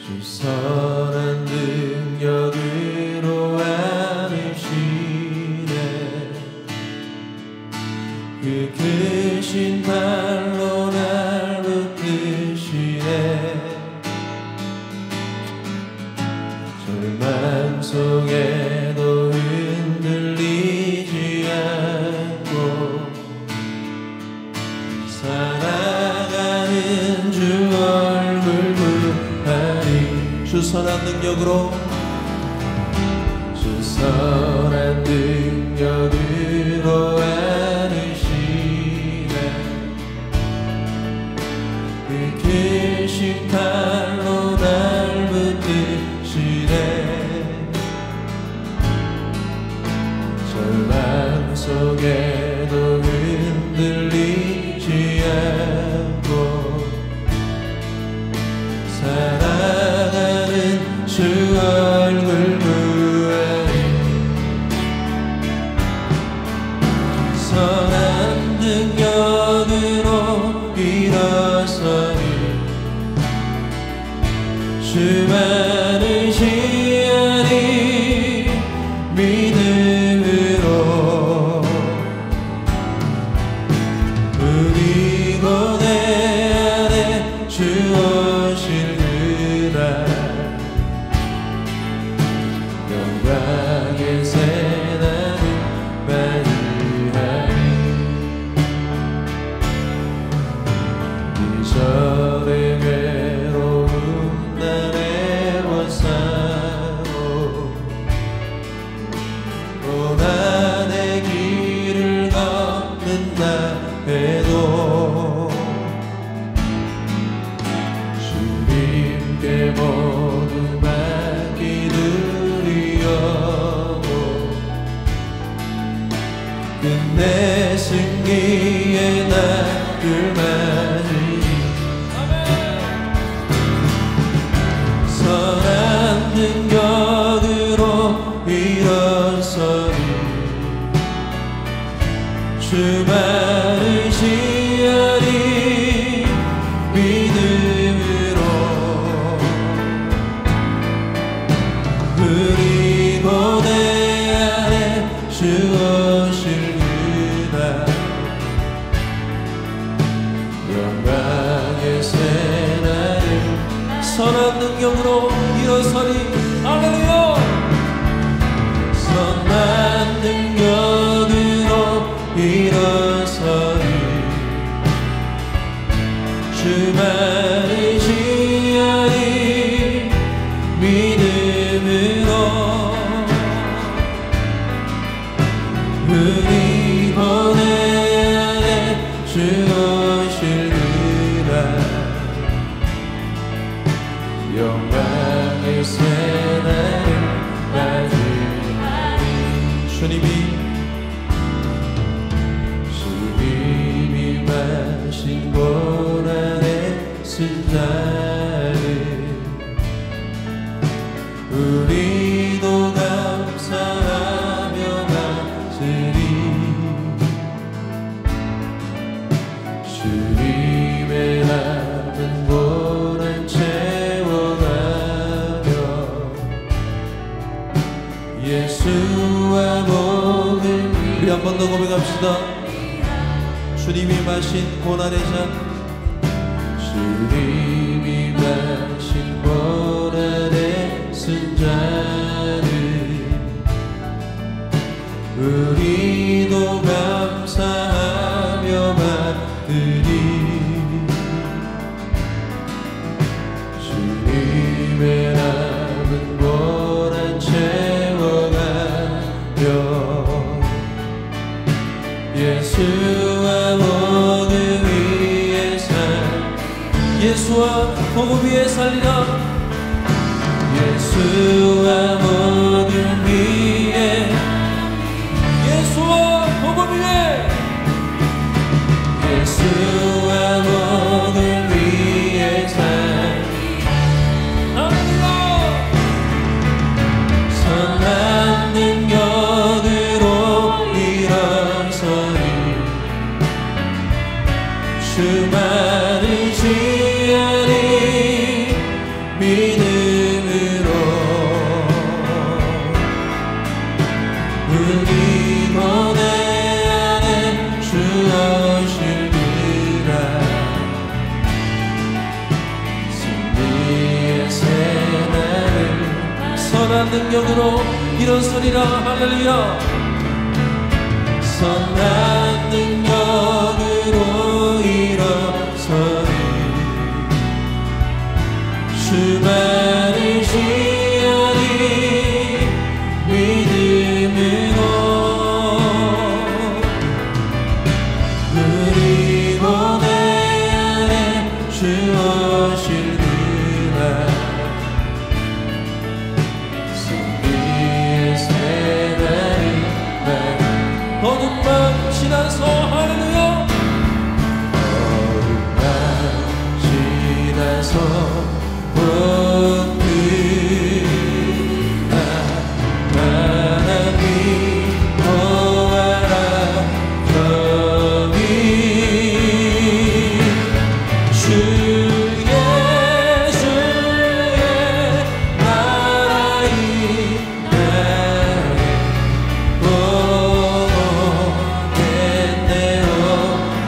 주 선한 능력으로 안으시네. 그 크신 발로 날 붙드시네. 절망 속에도 흔들리지 않고 살아가는 주 얼굴 보아리. 주 선한 능력으로, 주 선한 능력으로 안으시네. 그 크신 팔로 날 붙드시네. 절망 속에도 흔들리지 않고 살아가는 주 얼굴 보아리. 선한 능력으로 일어서니 주 많으시니 믿음으로 우리 고대 안에 주 오실 그날 영광의 새날을 맞이하리. 이전의 괴로움 날에 원사고 고난의 길을 걷는다 해도 주님께 모두 맡기드리려고 끝내 승리의 날을 맞이니 선한 능력으로 일어서니 주 많으시니 믿음으로 우리 고대 안에 주 오실 그날 영광의 새날을 선한 능력으로 일어서니. 할렐루야. 선한 능력으로 일어서니 주 많으시니 믿음으로 우리 고대 안에 주 오실 그날 영광의 새날을 맞이하리. 주님이 마신 고난의 쓴날을 우리도 감사하며 맞으리. 주님의 남은 고난 채워가며 예수와 목을 우리 한 번 더 고백합시다. 주님이 마신 고난의 잔, 주님이 마신 고난의 쓴잔을 우리도 감사하며 받으리. 주님의 남은 고난 채워가며 예수와 복음 위에 예수와 복음 위에 살리라. 예수와 복음 위에 예수와 복음 위에 예수와 복음 위에 살리라. 선한 능력으로 일어서니 주 많으시니 믿음 능력으로 일어서리라. 할렐루야. 선한 능력으로 일어서리 주만을 지으리 믿음으로 그리고 내 안에 주 오실 그날 승리의 새날이 어둠 밤 지나서 할렐루야. 어둠 밤 지나서 온 그날 하나님 보아라 저기 주 예수의 나라의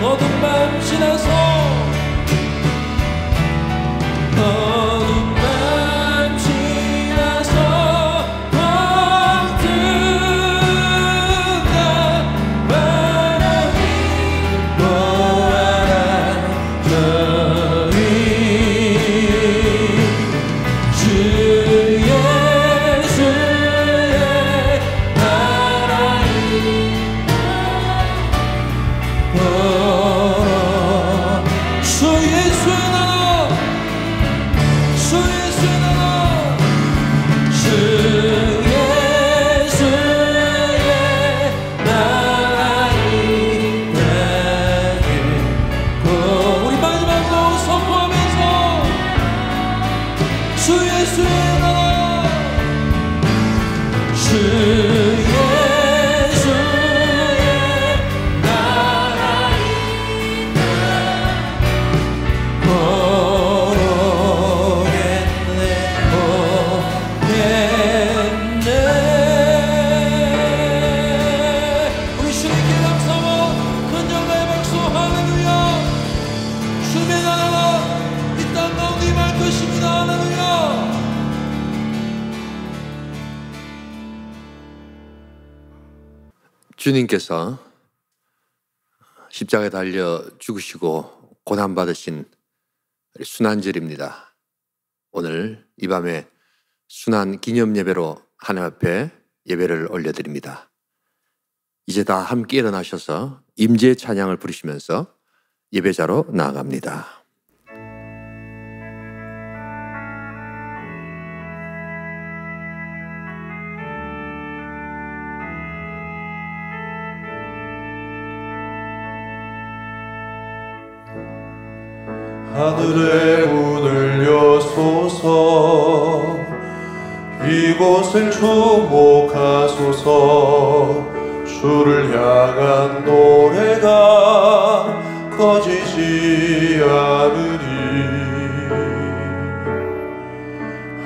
어둠 밤 지나서 주님께서 십자가에 달려 죽으시고 고난받으신 순환절입니다. 오늘 이 밤에 순환 기념 예배로 하나님 앞에 예배를 올려드립니다. 이제 다 함께 일어나셔서 임재 찬양을 부르시면서 예배자로 나아갑니다. 하늘의 문을 여소서 이곳을 주목하소서 주를 향한 노래가 꺼지지 않으리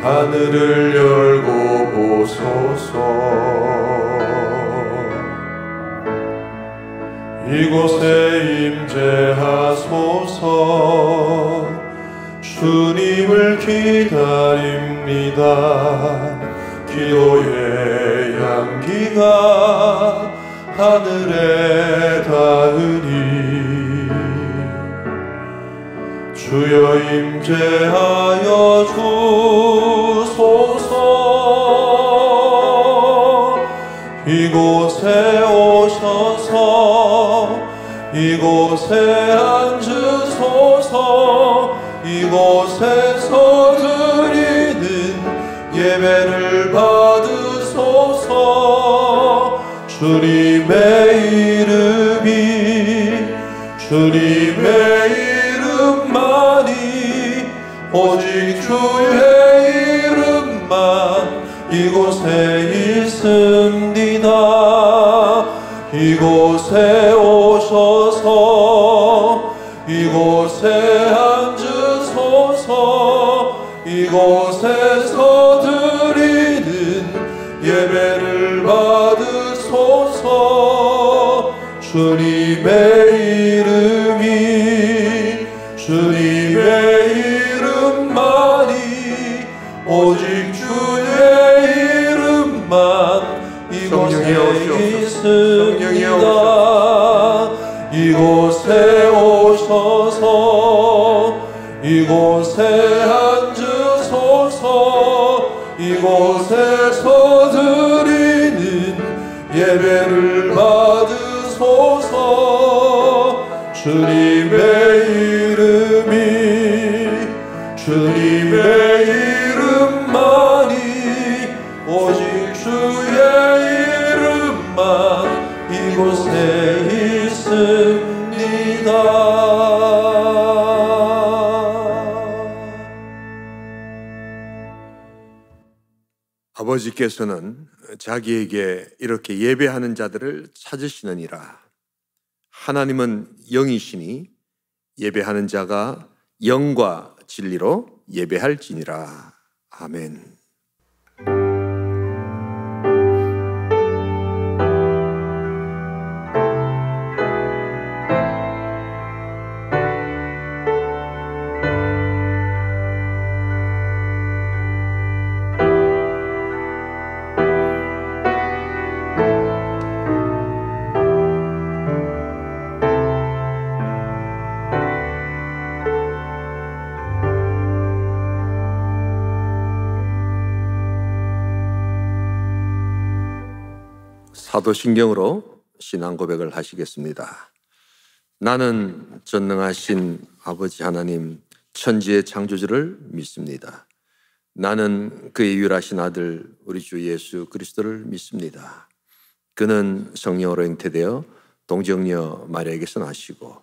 하늘을 열고 보소서 이곳에 임재하소서 주님을 기다립니다 기도의 향기가 하늘에 닿으리 주여 임재하여 주소서 이곳에 오셔서 이곳에 앉으소서 이곳에서 드리는 예배를 받으소서 주님의 이름만이 오직 주의 이름만 이곳에 있습니다 이곳에 오셔서 이곳에 앉으소서 이곳에서 드리는 예배를 받으소서 주님의 이름만이 오직 주의 이곳에 성령이 있습니다. 이곳에 오셔서 이곳에 앉으소서. 이곳에서 드리는 예배를 받으소서. 주님의 이름만이 오직 주의 이름만 이곳에 있습니다. 아버지께서는 자기에게 이렇게 예배하는 자들을 찾으시느니라. 하나님은 영이시니 예배하는 자가 영과 진리로 예배할지니라. 아멘. 사도신경으로 신앙 고백을 하시겠습니다. 나는 전능하신 아버지 하나님 천지의 창조주를 믿습니다. 나는 그의 유일하신 아들 우리 주 예수 그리스도를 믿습니다. 그는 성령으로 잉태되어 동정녀 마리아에게서 나시고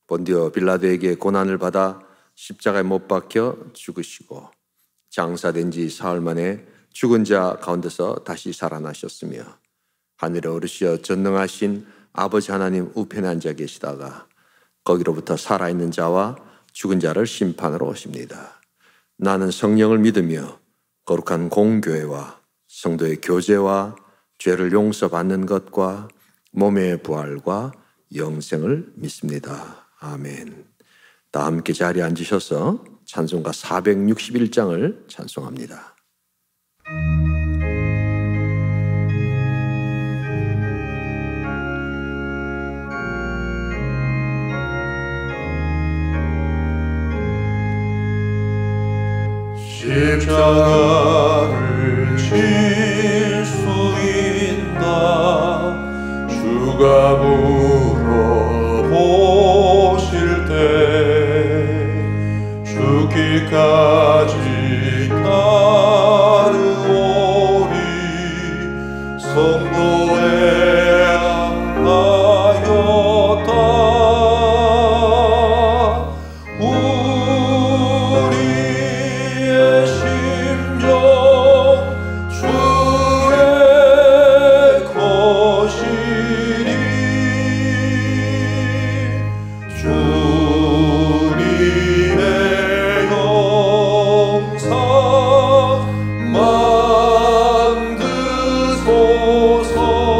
본디오 빌라도에게 고난을 받아 십자가에 못 박혀 죽으시고 장사된 지 사흘 만에 죽은 자 가운데서 다시 살아나셨으며 하늘에 오르시어 전능하신 아버지 하나님 우편에 앉아 계시다가 거기로부터 살아있는 자와 죽은 자를 심판하러 오십니다. 나는 성령을 믿으며 거룩한 공교회와 성도의 교제와 죄를 용서받는 것과 몸의 부활과 영생을 믿습니다. 아멘. 다 함께 자리에 앉으셔서 찬송가 461장을 찬송합니다. 십자가를 질 수 있나 주가 물어보실 때 죽기까지 따르오리. 성도의 하였다. 만드소서.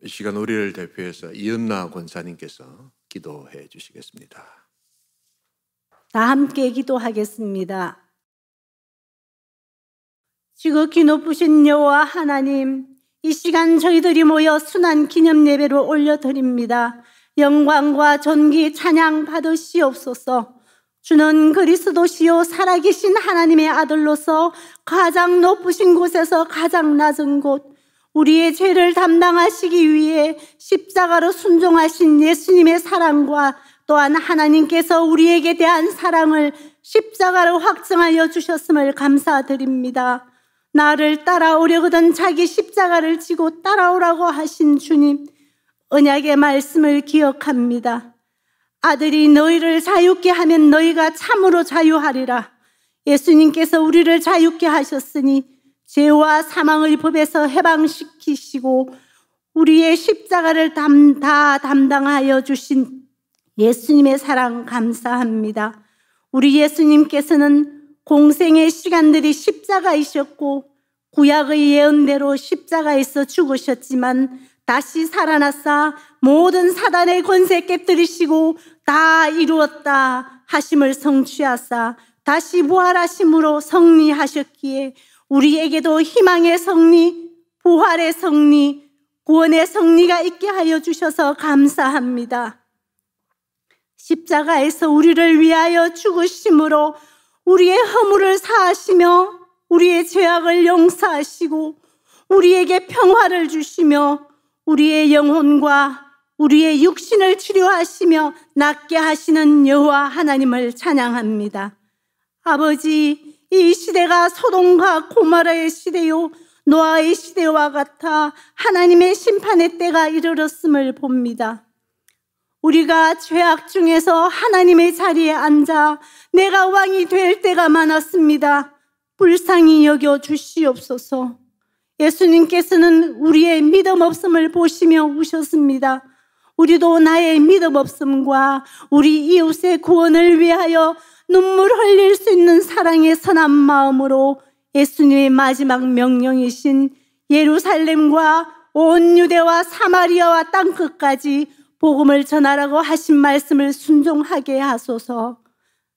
이 시간 우리를 대표해서 이은나 권사님께서 기도해 주시겠습니다. 다 함께 기도하겠습니다. 지극히 높으신 여호와 하나님, 이 시간 저희들이 모여 순환 기념 예배를 올려드립니다. 영광과 존귀 찬양 받으시옵소서. 주는 그리스도시요 살아계신 하나님의 아들로서 가장 높으신 곳에서 가장 낮은 곳, 우리의 죄를 담당하시기 위해 십자가로 순종하신 예수님의 사랑과 또한 하나님께서 우리에게 대한 사랑을 십자가로 확증하여 주셨음을 감사드립니다. 나를 따라오려거든 자기 십자가를 지고 따라오라고 하신 주님, 언약의 말씀을 기억합니다. 아들이 너희를 자유케 하면 너희가 참으로 자유하리라. 예수님께서 우리를 자유케 하셨으니 죄와 사망의 법에서 해방시키시고 우리의 십자가를 다 담당하여 주신 예수님의 사랑 감사합니다. 우리 예수님께서는 공생의 시간들이 십자가이셨고 구약의 예언대로 십자가에서 죽으셨지만 다시 살아나사 모든 사단의 권세 깨뜨리시고 다 이루었다 하심을 성취하사 다시 부활하심으로 승리하셨기에 우리에게도 희망의 승리, 부활의 승리, 구원의 승리가 있게 하여 주셔서 감사합니다. 십자가에서 우리를 위하여 죽으심으로 우리의 허물을 사하시며 우리의 죄악을 용서하시고 우리에게 평화를 주시며 우리의 영혼과 우리의 육신을 치료하시며 낫게 하시는 여호와 하나님을 찬양합니다. 아버지, 이 시대가 소돔과 고모라의 시대요 노아의 시대와 같아 하나님의 심판의 때가 이르렀음을 봅니다. 우리가 죄악 중에서 하나님의 자리에 앉아 내가 왕이 될 때가 많았습니다. 불쌍히 여겨 주시옵소서. 예수님께서는 우리의 믿음 없음을 보시며 우셨습니다. 우리도 나의 믿음 없음과 우리 이웃의 구원을 위하여 눈물 흘릴 수 있는 사랑의 선한 마음으로 예수님의 마지막 명령이신 예루살렘과 온 유대와 사마리아와 땅끝까지 복음을 전하라고 하신 말씀을 순종하게 하소서.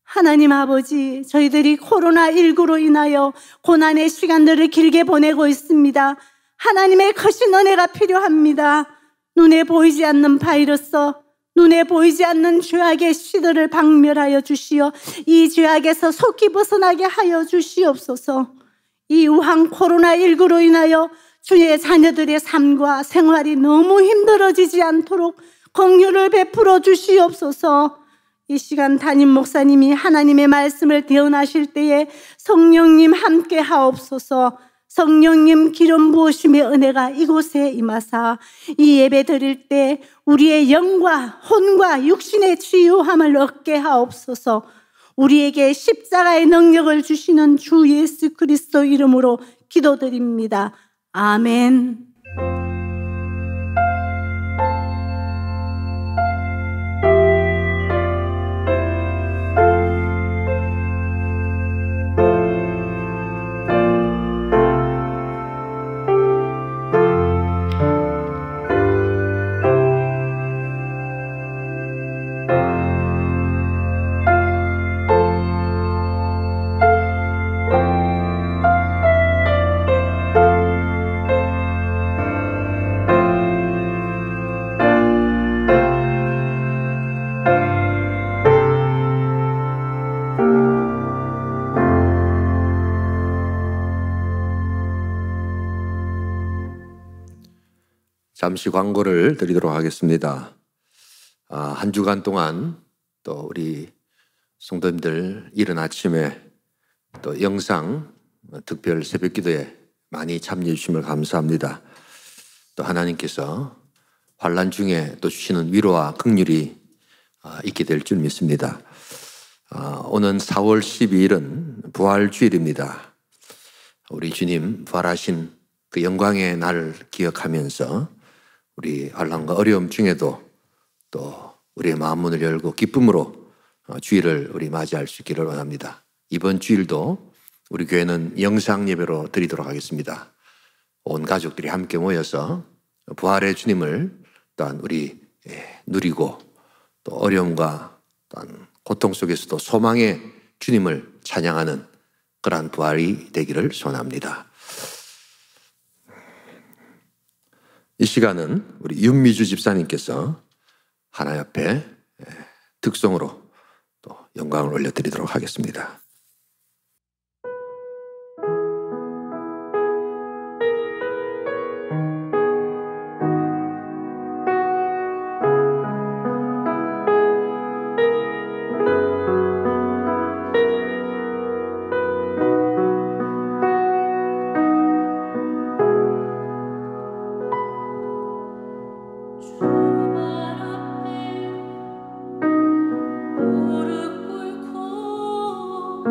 하나님 아버지, 저희들이 코로나19로 인하여 고난의 시간들을 길게 보내고 있습니다. 하나님의 크신 은혜가 필요합니다. 눈에 보이지 않는 바이러스, 눈에 보이지 않는 죄악의 씨들을 박멸하여 주시어 이 죄악에서 속히 벗어나게 하여 주시옵소서. 이 우한 코로나19로 인하여 주의 자녀들의 삶과 생활이 너무 힘들어지지 않도록 긍휼을 베풀어 주시옵소서. 이 시간 담임 목사님이 하나님의 말씀을 대언하실 때에 성령님 함께 하옵소서. 성령님 기름 부으심의 은혜가 이곳에 임하사 이 예배 드릴 때 우리의 영과 혼과 육신의 치유함을 얻게 하옵소서. 우리에게 십자가의 능력을 주시는 주 예수 그리스도 이름으로 기도드립니다. 아멘. 잠시 광고를 드리도록 하겠습니다. 한 주간 동안 또 우리 성도님들 이른 아침에 또 영상 특별 새벽 기도에 많이 참여해 주심을 감사합니다. 또 하나님께서 환난 중에 또 주시는 위로와 긍휼이 있게 될 줄 믿습니다. 오는 4월 12일은 부활주일입니다. 우리 주님 부활하신 그 영광의 날을 기억하면서 우리 환난과 어려움 중에도 또 우리의 마음 문을 열고 기쁨으로 주일을 우리 맞이할 수 있기를 원합니다. 이번 주일도 우리 교회는 영상 예배로 드리도록 하겠습니다. 온 가족들이 함께 모여서 부활의 주님을 또한 우리 누리고 또 어려움과 또한 고통 속에서도 소망의 주님을 찬양하는 그러한 부활이 되기를 소원합니다. 이 시간은 우리 윤미주 집사님께서 하나님 앞에 특송으로 또 영광을 올려드리도록 하겠습니다. 무릎 꿇고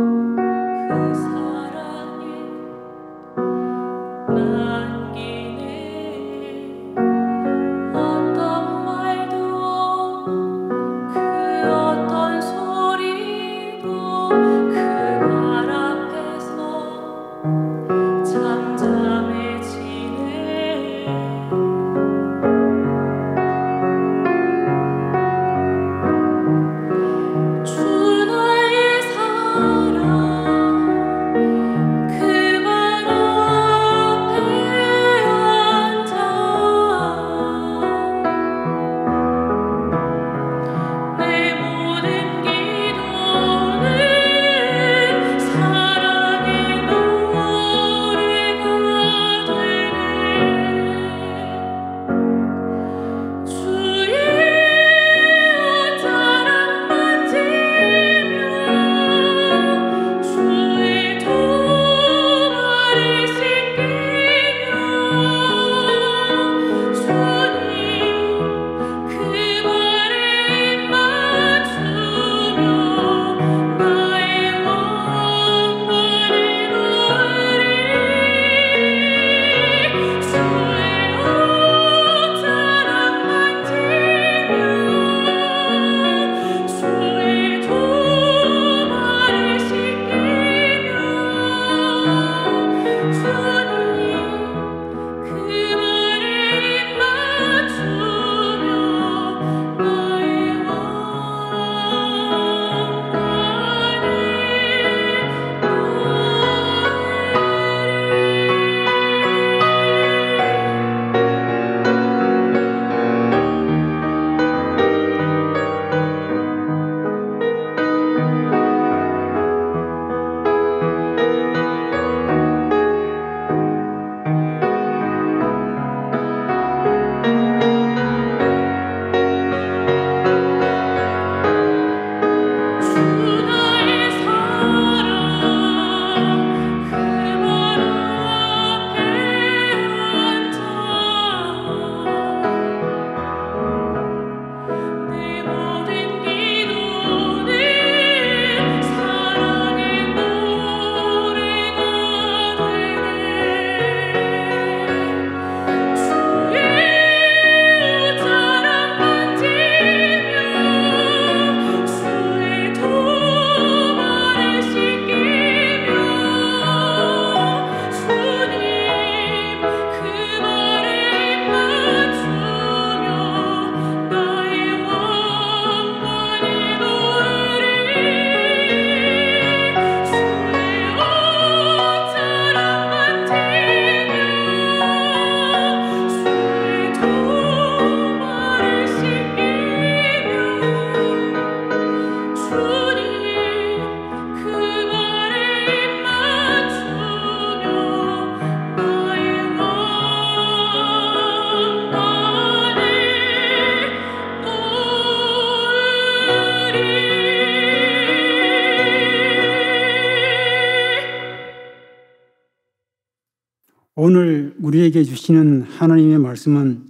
오늘 우리에게 주시는 하나님의 말씀은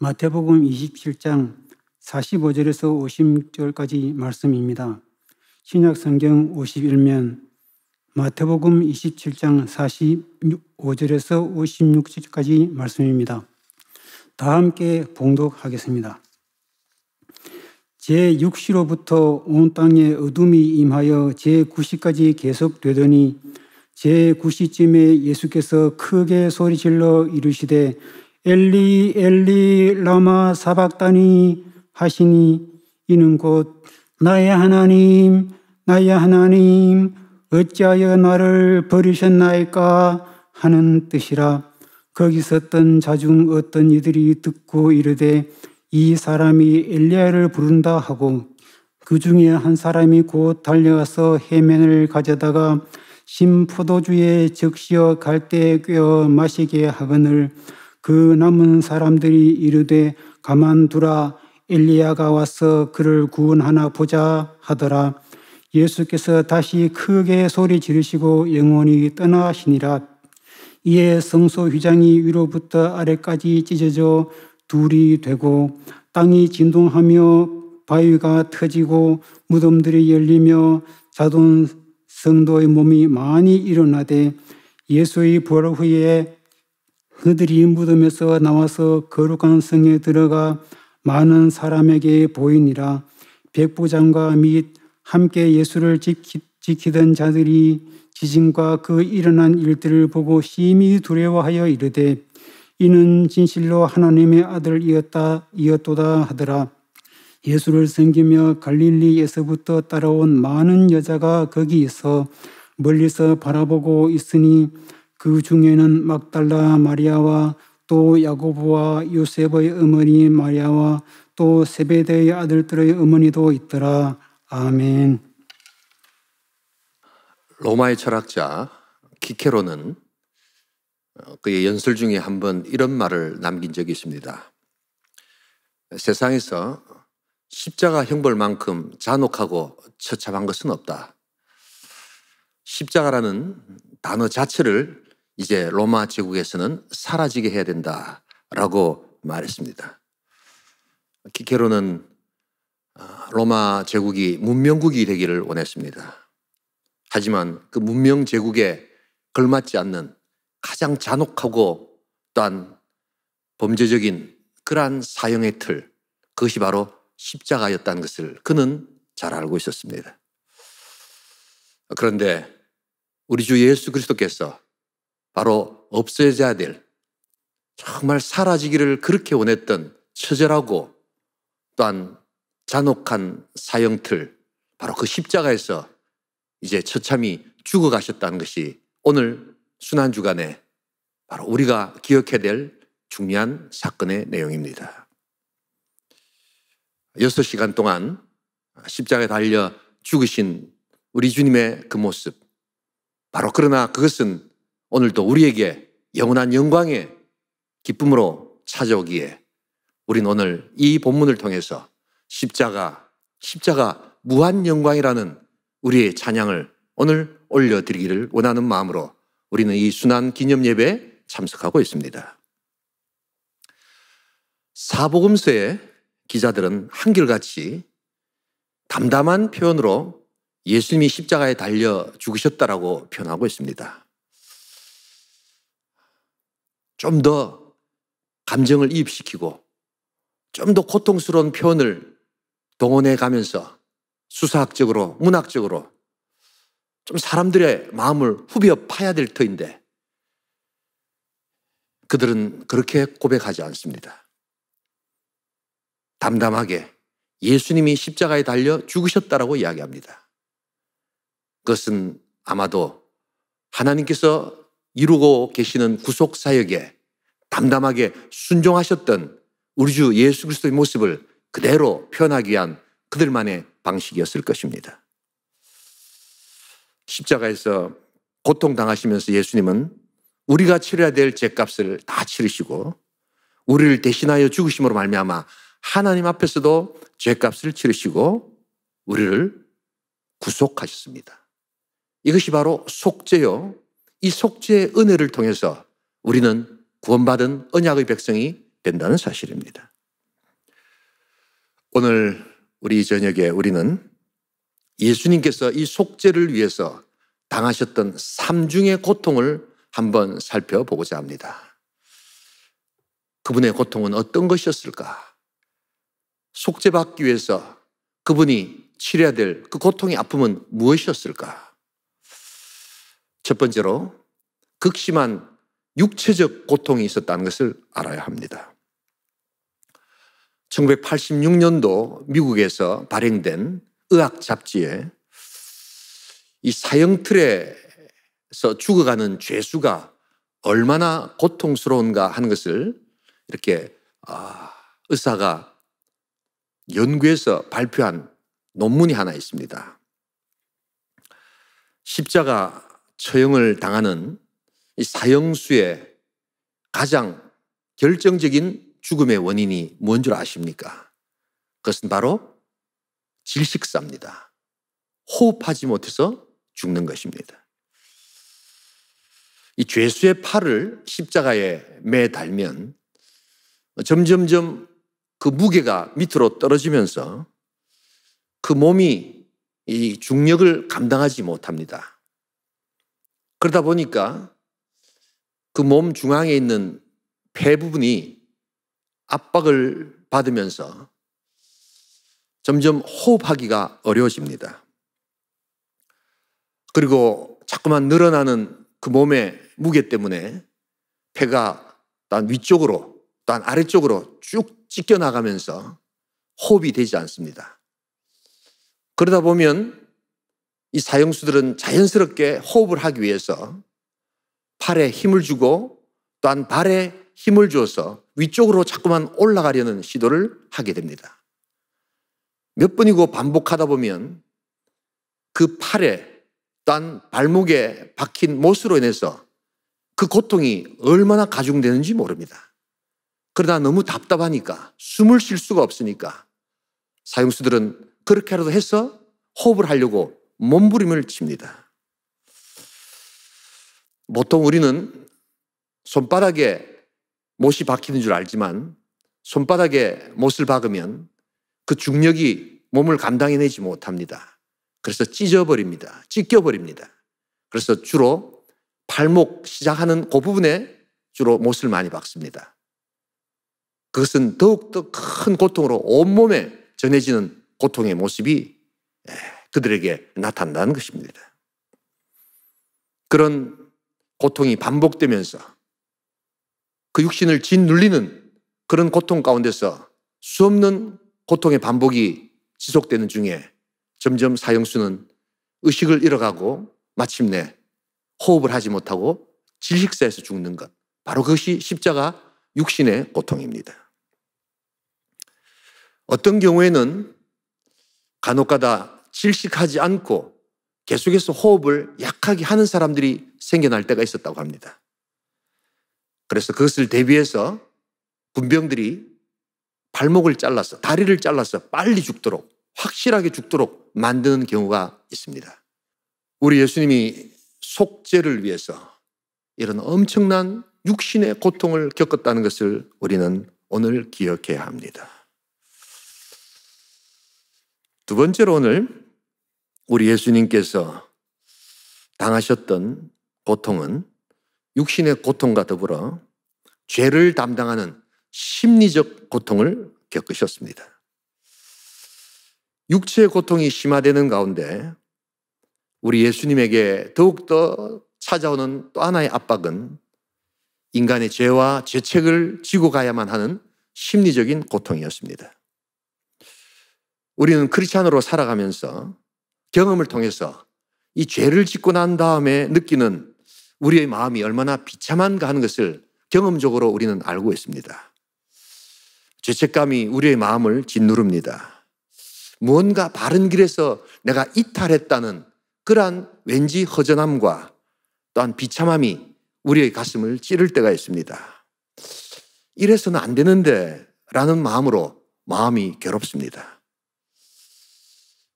마태복음 27장 45절에서 50절까지 말씀입니다. 신약성경 51면 마태복음 27장 45절에서 56절까지 말씀입니다. 다 함께 봉독하겠습니다. 제6시로부터 온 땅에 어둠이 임하여 제9시까지 계속되더니 제9시쯤에 예수께서 크게 소리질러 이르시되 엘리 엘리 라마 사박다니 하시니 이는 곧 나의 하나님 나의 하나님 어찌하여 나를 버리셨나이까 하는 뜻이라. 거기 섰던 자중 어떤 이들이 듣고 이르되 이 사람이 엘리야를 부른다 하고 그 중에 한 사람이 곧 달려가서 해면을 가져다가 신 포도주에 적시어 갈대에 꿰어 마시게 하거늘 그 남은 사람들이 이르되 가만두라 엘리야가 와서 그를 구원하나 보자 하더라. 예수께서 다시 크게 소리 지르시고 영원히 떠나시니라. 이에 성소 휘장이 위로부터 아래까지 찢어져 둘이 되고 땅이 진동하며 바위가 터지고 무덤들이 열리며 자돈 성도의 몸이 많이 일어나되 예수의 부활 후에 그들이 무덤에서 나와서 거룩한 성에 들어가 많은 사람에게 보이니라. 백부장과 및 함께 예수를 지키던 자들이 지진과 그 일어난 일들을 보고 심히 두려워하여 이르되 이는 진실로 하나님의 아들이었도다 하더라. 예수를 섬기며 갈릴리에서부터 따라온 많은 여자가 거기 있어 멀리서 바라보고 있으니 그 중에는 막달라 마리아와 또 야고보와 요셉의 어머니 마리아와 또 세베대의 아들들의 어머니도 있더라. 아멘. 로마의 철학자 키케로는 그의 연설 중에 한번 이런 말을 남긴 적이 있습니다. 세상에서 십자가 형벌만큼 잔혹하고 처참한 것은 없다. 십자가라는 단어 자체를 이제 로마 제국에서는 사라지게 해야 된다라고 말했습니다. 키케로는 로마 제국이 문명국이 되기를 원했습니다. 하지만 그 문명 제국에 걸맞지 않는 가장 잔혹하고 또한 범죄적인 그러한 사형의 틀, 그것이 바로 십자가였다는 것을 그는 잘 알고 있었습니다. 그런데 우리 주 예수 그리스도께서 바로 없어져야 될 정말 사라지기를 그렇게 원했던 처절하고 또한 잔혹한 사형틀, 바로 그 십자가에서 이제 처참히 죽어가셨다는 것이 오늘 순환주간에 바로 우리가 기억해야 될 중요한 사건의 내용입니다. 6시간 동안 십자가에 달려 죽으신 우리 주님의 그 모습, 바로 그러나 그것은 오늘도 우리에게 영원한 영광의 기쁨으로 찾아오기에 우린 오늘 이 본문을 통해서 십자가 무한 영광이라는 우리의 찬양을 오늘 올려드리기를 원하는 마음으로 우리는 이 순환 기념 예배에 참석하고 있습니다. 사복음서의 기자들은 한결같이 담담한 표현으로 예수님이 십자가에 달려 죽으셨다라고 표현하고 있습니다. 좀 더 감정을 이입시키고 좀 더 고통스러운 표현을 동원해 가면서 수사학적으로, 문학적으로 좀 사람들의 마음을 후벼 파야 될 터인데 그들은 그렇게 고백하지 않습니다. 담담하게 예수님이 십자가에 달려 죽으셨다라고 이야기합니다. 그것은 아마도 하나님께서 이루고 계시는 구속사역에 담담하게 순종하셨던 우리 주 예수 그리스도의 모습을 그대로 표현하기 위한 그들만의 방식이었을 것입니다. 십자가에서 고통당하시면서 예수님은 우리가 치러야 될 죄값을 다 치르시고 우리를 대신하여 죽으심으로 말미암아 하나님 앞에서도 죄값을 치르시고 우리를 구속하셨습니다. 이것이 바로 속죄요. 이 속죄의 은혜를 통해서 우리는 구원받은 언약의 백성이 된다는 사실입니다. 오늘 우리 저녁에 우리는 예수님께서 이 속죄를 위해서 당하셨던 3중의 고통을 한번 살펴보고자 합니다. 그분의 고통은 어떤 것이었을까? 속죄받기 위해서 그분이 치러야 될 그 고통의 아픔은 무엇이었을까? 첫 번째로 극심한 육체적 고통이 있었다는 것을 알아야 합니다. 1986년도 미국에서 발행된 의학 잡지에 이 사형틀에서 죽어가는 죄수가 얼마나 고통스러운가 하는 것을 이렇게 의사가 연구해서 발표한 논문이 하나 있습니다. 십자가 처형을 당하는 이 사형수의 가장 결정적인 죽음의 원인이 뭔 줄 아십니까? 그것은 바로 질식사입니다. 호흡하지 못해서 죽는 것입니다. 이 죄수의 팔을 십자가에 매달면 점점점 그 무게가 밑으로 떨어지면서 그 몸이 이 중력을 감당하지 못합니다. 그러다 보니까 그 몸 중앙에 있는 폐 부분이 압박을 받으면서 점점 호흡하기가 어려워집니다. 그리고 자꾸만 늘어나는 그 몸의 무게 때문에 폐가 또한 위쪽으로 또한 아래쪽으로 쭉 찢겨나가면서 호흡이 되지 않습니다. 그러다 보면 이 사형수들은 자연스럽게 호흡을 하기 위해서 팔에 힘을 주고 또한 발에 힘을 주어서 위쪽으로 자꾸만 올라가려는 시도를 하게 됩니다. 몇 번이고 반복하다 보면 그 팔에 또한 발목에 박힌 못으로 인해서 그 고통이 얼마나 가중되는지 모릅니다. 그러다 너무 답답하니까 숨을 쉴 수가 없으니까 사형수들은 그렇게라도 해서 호흡을 하려고 몸부림을 칩니다. 보통 우리는 손바닥에 못이 박히는 줄 알지만 손바닥에 못을 박으면 그 중력이 몸을 감당해내지 못합니다. 그래서 찢어버립니다. 찢겨버립니다. 그래서 주로 팔목 시작하는 그 부분에 주로 못을 많이 박습니다. 그것은 더욱더 큰 고통으로 온몸에 전해지는 고통의 모습이 그들에게 나타난다는 것입니다. 그런 고통이 반복되면서 그 육신을 짓눌리는 그런 고통 가운데서 수없는 고통의 반복이 지속되는 중에 점점 사형수는 의식을 잃어가고 마침내 호흡을 하지 못하고 질식사에서 죽는 것, 바로 그것이 십자가 육신의 고통입니다. 어떤 경우에는 간혹가다 질식하지 않고 계속해서 호흡을 약하게 하는 사람들이 생겨날 때가 있었다고 합니다. 그래서 그것을 대비해서 군병들이 발목을 잘라서, 다리를 잘라서 빨리 죽도록, 확실하게 죽도록 만드는 경우가 있습니다. 우리 예수님이 속죄를 위해서 이런 엄청난 육신의 고통을 겪었다는 것을 우리는 오늘 기억해야 합니다. 두 번째로 오늘 우리 예수님께서 당하셨던 고통은 육신의 고통과 더불어 죄를 담당하는 심리적 고통을 겪으셨습니다. 육체의 고통이 심화되는 가운데 우리 예수님에게 더욱더 찾아오는 또 하나의 압박은 인간의 죄와 죄책을 지고 가야만 하는 심리적인 고통이었습니다. 우리는 크리스찬으로 살아가면서 경험을 통해서 이 죄를 짓고 난 다음에 느끼는 우리의 마음이 얼마나 비참한가 하는 것을 경험적으로 우리는 알고 있습니다. 죄책감이 우리의 마음을 짓누릅니다. 무언가 바른 길에서 내가 이탈했다는 그러한 왠지 허전함과 또한 비참함이 우리의 가슴을 찌를 때가 있습니다. 이래서는 안 되는데 라는 마음으로 마음이 괴롭습니다.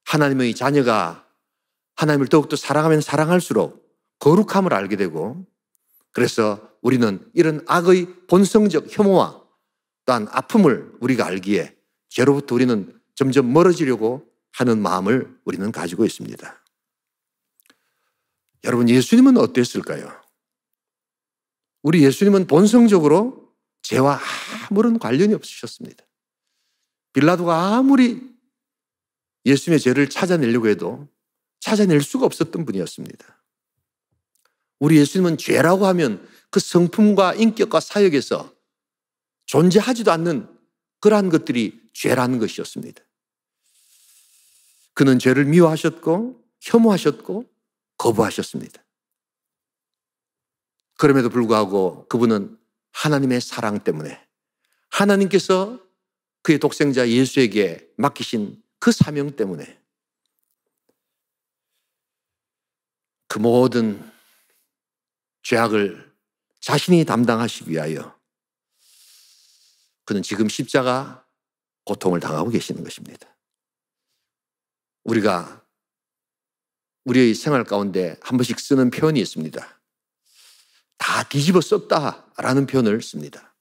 하나님의 자녀가 하나님을 더욱더 사랑하면 사랑할수록 거룩함을 알게 되고 그래서 우리는 이런 악의 본성적 혐오와 또한 아픔을 우리가 알기에 죄로부터 우리는 점점 멀어지려고 하는 마음을 우리는 가지고 있습니다. 여러분, 예수님은 어땠을까요? 우리 예수님은 본성적으로 죄와 아무런 관련이 없으셨습니다. 빌라도가 아무리 예수님의 죄를 찾아내려고 해도 찾아낼 수가 없었던 분이었습니다. 우리 예수님은 죄라고 하면 그 성품과 인격과 사역에서 존재하지도 않는 그러한 것들이 죄라는 것이었습니다. 그는 죄를 미워하셨고 혐오하셨고 거부하셨습니다. 그럼에도 불구하고 그분은 하나님의 사랑 때문에 하나님께서 그의 독생자 예수에게 맡기신 그 사명 때문에 그 모든 죄악을 자신이 담당하시기 위하여 그는 지금 십자가 고통을 당하고 계시는 것입니다. 우리가 우리의 생활 가운데 한 번씩 쓰는 표현이 있습니다. 다 뒤집어 썼다라는 표현을 씁니다.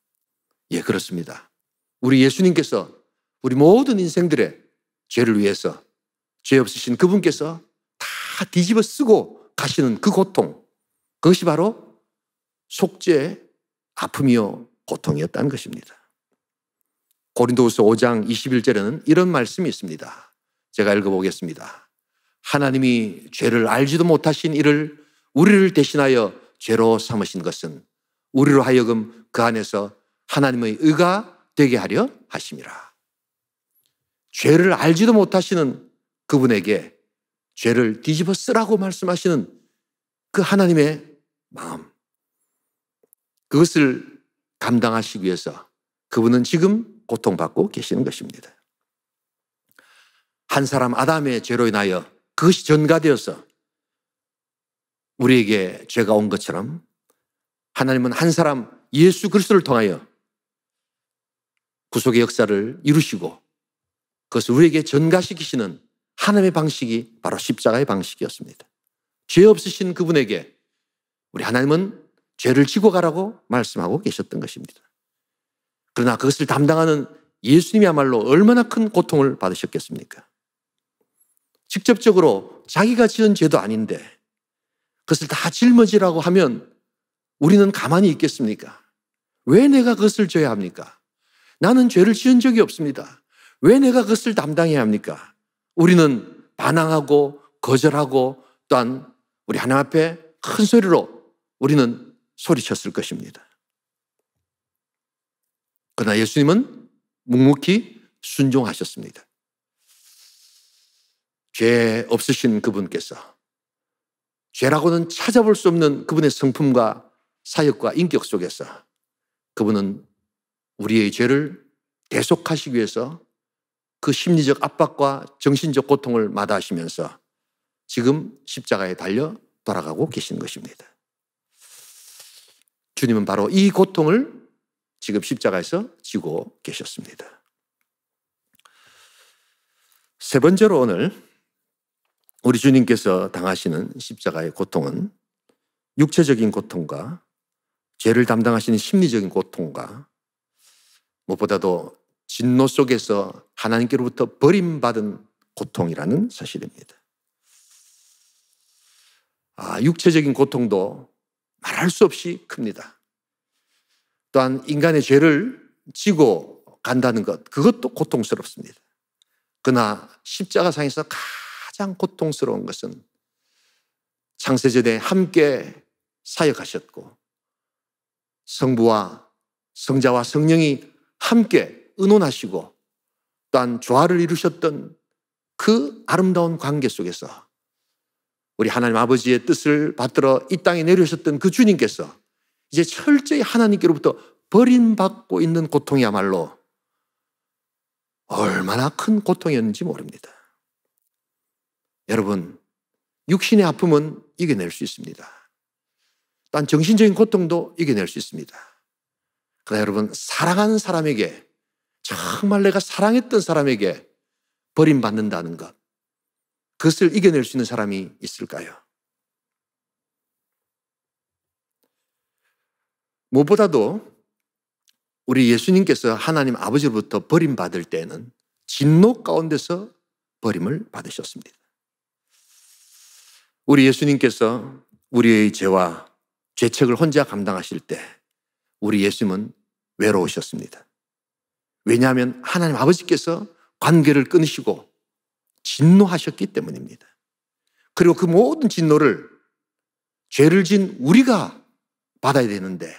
예, 그렇습니다. 우리 예수님께서 우리 모든 인생들의 죄를 위해서 죄 없으신 그분께서 다 뒤집어 쓰고 가시는 그 고통, 그것이 바로 속죄의 아픔이요 고통이었다는 것입니다. 고린도후서 5장 21절에는 이런 말씀이 있습니다. 제가 읽어보겠습니다. 하나님이 죄를 알지도 못하신 이를 우리를 대신하여 죄로 삼으신 것은 우리로 하여금 그 안에서 하나님의 의가 되게 하려 하심이라. 죄를 알지도 못하시는 그분에게 죄를 뒤집어 쓰라고 말씀하시는 그 하나님의 마음, 그것을 감당하시기 위해서 그분은 지금 고통받고 계시는 것입니다. 한 사람 아담의 죄로 인하여 그것이 전가되어서 우리에게 죄가 온 것처럼 하나님은 한 사람 예수 그리스도를 통하여 구속의 역사를 이루시고 그것을 우리에게 전가시키시는 하나님의 방식이 바로 십자가의 방식이었습니다. 죄 없으신 그분에게 우리 하나님은 죄를 지고 가라고 말씀하고 계셨던 것입니다. 그러나 그것을 담당하는 예수님이야말로 얼마나 큰 고통을 받으셨겠습니까? 직접적으로 자기가 지은 죄도 아닌데 그것을 다 짊어지라고 하면 우리는 가만히 있겠습니까? 왜 내가 그것을 져야 합니까? 나는 죄를 지은 적이 없습니다. 왜 내가 그것을 담당해야 합니까? 우리는 반항하고 거절하고 또한 우리 하나님 앞에 큰 소리로 우리는 소리쳤을 것입니다. 그러나 예수님은 묵묵히 순종하셨습니다. 죄 없으신 그분께서 죄라고는 찾아볼 수 없는 그분의 성품과 사역과 인격 속에서 그분은 우리의 죄를 대속하시기 위해서 그 심리적 압박과 정신적 고통을 마다하시면서 지금 십자가에 달려 돌아가고 계신 것입니다. 주님은 바로 이 고통을 지금 십자가에서 지고 계셨습니다. 세 번째로 오늘 우리 주님께서 당하시는 십자가의 고통은 육체적인 고통과 죄를 담당하시는 심리적인 고통과 무엇보다도 진노 속에서 하나님께로부터 버림받은 고통이라는 사실입니다. 육체적인 고통도 말할 수 없이 큽니다. 또한 인간의 죄를 지고 간다는 것, 그것도 고통스럽습니다. 그러나 십자가상에서 가장 고통스러운 것은 창세전에 함께 사역하셨고 성부와 성자와 성령이 함께 의논하시고 또한 조화를 이루셨던 그 아름다운 관계 속에서 우리 하나님 아버지의 뜻을 받들어 이 땅에 내려오셨던 그 주님께서 이제 철저히 하나님께로부터 버림받고 있는 고통이야말로 얼마나 큰 고통이었는지 모릅니다. 여러분, 육신의 아픔은 이겨낼 수 있습니다. 또한 정신적인 고통도 이겨낼 수 있습니다. 그러나 여러분, 사랑하는 사람에게, 정말 내가 사랑했던 사람에게 버림받는다는 것, 그것을 이겨낼 수 있는 사람이 있을까요? 무엇보다도 우리 예수님께서 하나님 아버지로부터 버림받을 때에는 진노 가운데서 버림을 받으셨습니다. 우리 예수님께서 우리의 죄와 죄책을 혼자 감당하실 때 우리 예수님은 외로우셨습니다. 왜냐하면 하나님 아버지께서 관계를 끊으시고 진노하셨기 때문입니다. 그리고 그 모든 진노를 죄를 진 우리가 받아야 되는데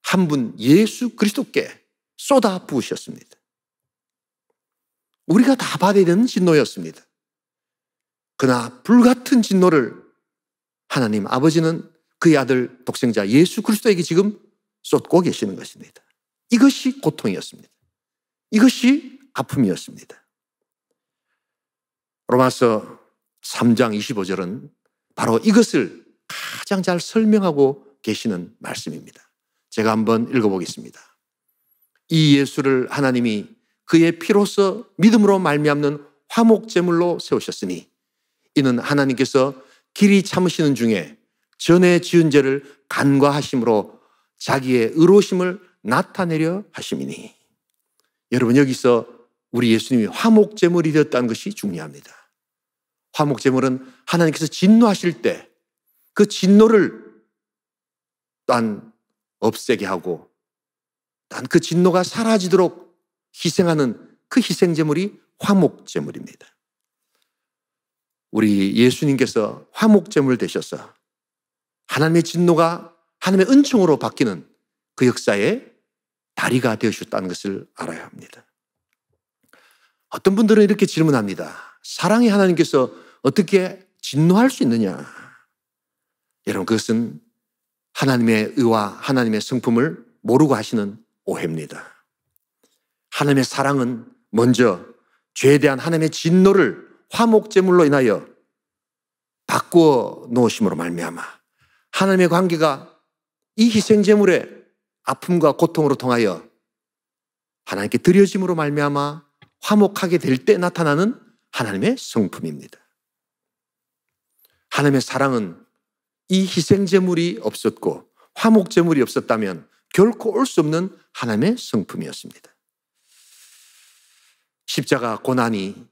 한 분 예수 그리스도께 쏟아 부으셨습니다. 우리가 다 받아야 되는 진노였습니다. 그러나 불같은 진노를 하나님 아버지는 그의 아들 독생자 예수 그리스도에게 지금 쏟고 계시는 것입니다. 이것이 고통이었습니다. 이것이 아픔이었습니다. 로마서 3장 25절은 바로 이것을 가장 잘 설명하고 계시는 말씀입니다. 제가 한번 읽어보겠습니다. 이 예수를 하나님이 그의 피로서 믿음으로 말미암는 화목제물로 세우셨으니 이는 하나님께서 길이 참으시는 중에 전에 지은 죄를 간과하심으로 자기의 의로우심을 나타내려 하심이니. 여러분, 여기서 우리 예수님이 화목제물이 되었다는 것이 중요합니다. 화목제물은 하나님께서 진노하실 때 그 진노를 또한 없애게 하고 또한 그 진노가 사라지도록 희생하는 그 희생제물이 화목제물입니다. 우리 예수님께서 화목제물 되셔서 하나님의 진노가 하나님의 은총으로 바뀌는 그 역사의 다리가 되어주셨다는 것을 알아야 합니다. 어떤 분들은 이렇게 질문합니다. 사랑의 하나님께서 어떻게 진노할 수 있느냐? 여러분, 그것은 하나님의 의와 하나님의 성품을 모르고 하시는 오해입니다. 하나님의 사랑은 먼저 죄에 대한 하나님의 진노를 화목제물로 인하여 바꾸어 놓으심으로 말미암아 하나님의 관계가 이 희생제물의 아픔과 고통으로 통하여 하나님께 드려짐으로 말미암아 화목하게 될 때 나타나는 하나님의 성품입니다. 하나님의 사랑은 이 희생제물이 없었고 화목제물이 없었다면 결코 올 수 없는 하나님의 성품이었습니다. 십자가 고난이,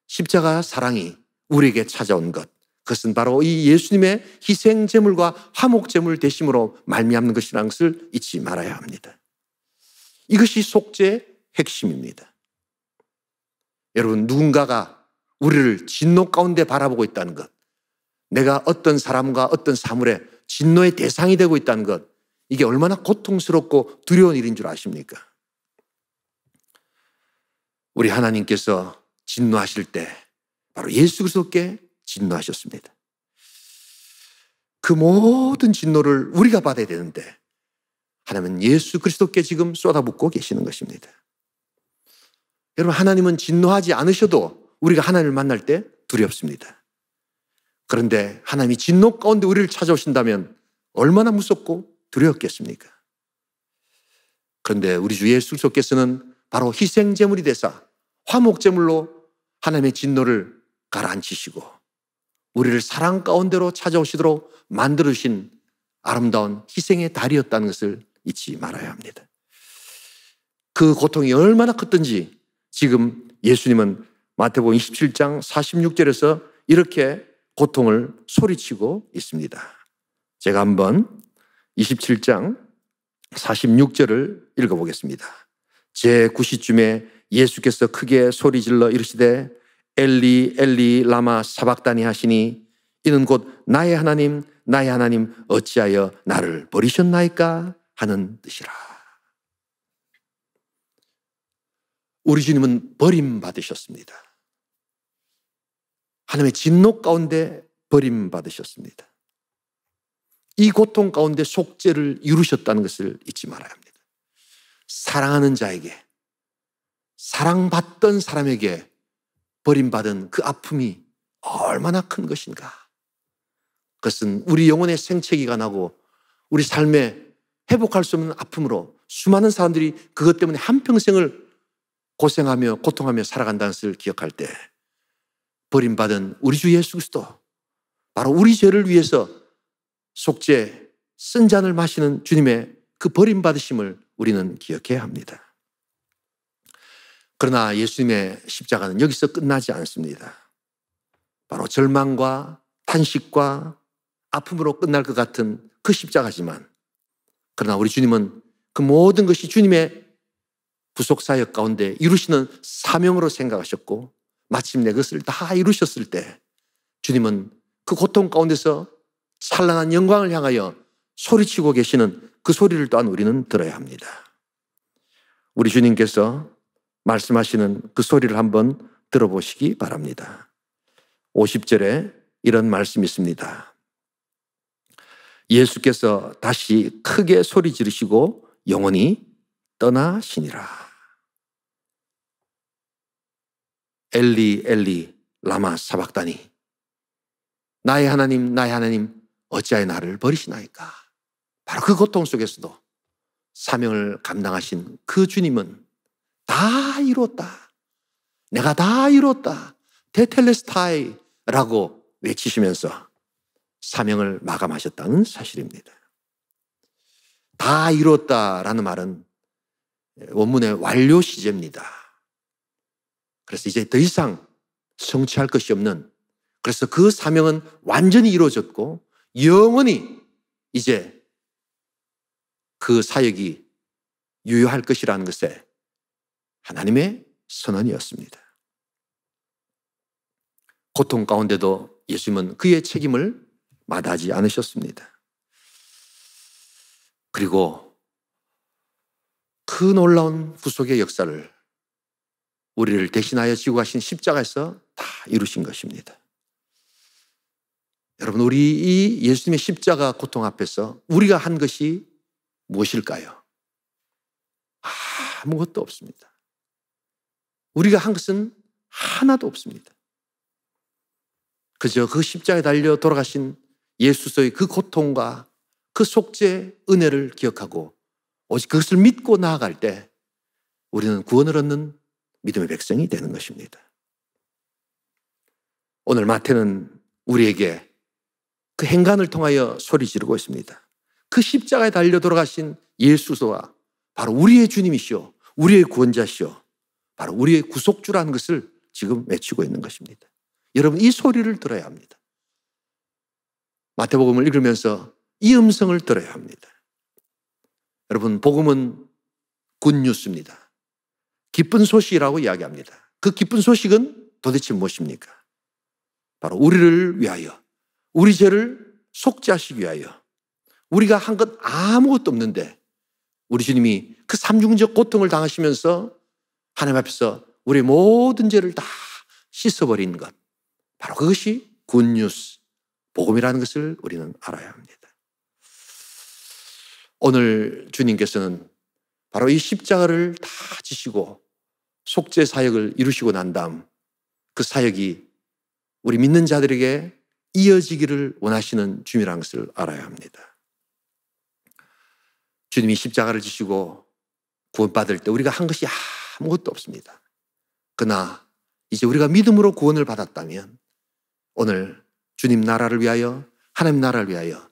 십자가 사랑이 우리에게 찾아온 것, 그것은 바로 이 예수님의 희생제물과 화목제물 되심으로 말미암는 것이라는 것을 잊지 말아야 합니다. 이것이 속죄의 핵심입니다. 여러분, 누군가가 우리를 진노 가운데 바라보고 있다는 것, 내가 어떤 사람과 어떤 사물의 진노의 대상이 되고 있다는 것, 이게 얼마나 고통스럽고 두려운 일인 줄 아십니까? 우리 하나님께서 진노하실 때 바로 예수 그리스도께 진노하셨습니다. 그 모든 진노를 우리가 받아야 되는데 하나님은 예수 그리스도께 지금 쏟아붓고 계시는 것입니다. 여러분, 하나님은 진노하지 않으셔도 우리가 하나님을 만날 때 두렵습니다. 그런데 하나님이 진노 가운데 우리를 찾아오신다면 얼마나 무섭고 두려웠겠습니까? 그런데 우리 주 예수 그리스도께서는 바로 희생제물이 되사 화목제물로 하나님의 진노를 가라앉히시고 우리를 사랑 가운데로 찾아오시도록 만들어주신 아름다운 희생의 달이었다는 것을 잊지 말아야 합니다. 그 고통이 얼마나 컸든지 지금 예수님은 마태복음 27장 46절에서 이렇게 고통을 소리치고 있습니다. 제가 한번 27장 46절을 읽어보겠습니다. 제9시쯤에 예수께서 크게 소리질러 이르시되 엘리 엘리 라마 사박다니 하시니 이는 곧 나의 하나님 나의 하나님 어찌하여 나를 버리셨나이까 하는 뜻이라. 우리 주님은 버림받으셨습니다. 하나님의 진노 가운데 버림받으셨습니다. 이 고통 가운데 속죄를 이루셨다는 것을 잊지 말아야 합니다. 사랑하는 자에게, 사랑받던 사람에게 버림받은 그 아픔이 얼마나 큰 것인가. 그것은 우리 영혼의 생채기가 나고 우리 삶에 회복할 수 없는 아픔으로 수많은 사람들이 그것 때문에 한평생을 고생하며 고통하며 살아간다는 것을 기억할 때 버림받은 우리 주 예수 그리스도, 바로 우리 죄를 위해서 속죄 쓴 잔을 마시는 주님의 그 버림받으심을 우리는 기억해야 합니다. 그러나 예수님의 십자가는 여기서 끝나지 않습니다. 바로 절망과 탄식과 아픔으로 끝날 것 같은 그 십자가지만, 그러나 우리 주님은 그 모든 것이 주님의 구속사역 가운데 이루시는 사명으로 생각하셨고, 마침내 그것을 다 이루셨을 때 주님은 그 고통 가운데서 찬란한 영광을 향하여 소리치고 계시는 그 소리를 또한 우리는 들어야 합니다. 우리 주님께서 말씀하시는 그 소리를 한번 들어보시기 바랍니다. 50절에 이런 말씀이 있습니다. 예수께서 다시 크게 소리 지르시고 영원히 떠나시니라. 엘리 엘리 라마 사박다니, 나의 하나님 나의 하나님 어찌하여 나를 버리시나이까. 바로 그 고통 속에서도 사명을 감당하신 그 주님은 다 이뤘다, 내가 다 이뤘다, 테텔레스타이 라고 외치시면서 사명을 마감하셨다는 사실입니다. 다 이뤘다라는 말은 원문의 완료 시제입니다. 그래서 이제 더 이상 성취할 것이 없는, 그래서 그 사명은 완전히 이루어졌고 영원히 이제 그 사역이 유효할 것이라는 것에 하나님의 선언이었습니다. 고통 가운데도 예수님은 그의 책임을 마다하지 않으셨습니다. 그리고 그 놀라운 구속의 역사를 우리를 대신하여 지고 가신 십자가에서 다 이루신 것입니다. 여러분, 우리 이 예수님의 십자가 고통 앞에서 우리가 한 것이 무엇일까요? 아무것도 없습니다. 우리가 한 것은 하나도 없습니다. 그저 그 십자가에 달려 돌아가신 예수의 그 고통과 그 속죄 은혜를 기억하고 오직 그것을 믿고 나아갈 때 우리는 구원을 얻는 믿음의 백성이 되는 것입니다. 오늘 마태는 우리에게 그 행간을 통하여 소리 지르고 있습니다. 그 십자가에 달려 돌아가신 예수와 바로 우리의 주님이시오, 우리의 구원자시오, 바로 우리의 구속주라는 것을 지금 외치고 있는 것입니다. 여러분, 이 소리를 들어야 합니다. 마태복음을 읽으면서 이 음성을 들어야 합니다. 여러분, 복음은 굿뉴스입니다. 기쁜 소식이라고 이야기합니다. 그 기쁜 소식은 도대체 무엇입니까? 바로 우리를 위하여, 우리 죄를 속죄하시기 위하여, 우리가 한 것 아무것도 없는데 우리 주님이 그 삼중적 고통을 당하시면서 하나님 앞에서 우리의 모든 죄를 다 씻어버린 것, 바로 그것이 굿뉴스, 복음이라는 것을 우리는 알아야 합니다. 오늘 주님께서는 바로 이 십자가를 다 지시고 속죄 사역을 이루시고 난 다음 그 사역이 우리 믿는 자들에게 이어지기를 원하시는 주님이라는 것을 알아야 합니다. 주님이 십자가를 지시고 구원받을 때 우리가 한 것이 아무것도 없습니다. 그러나 이제 우리가 믿음으로 구원을 받았다면 오늘 주님 나라를 위하여, 하나님 나라를 위하여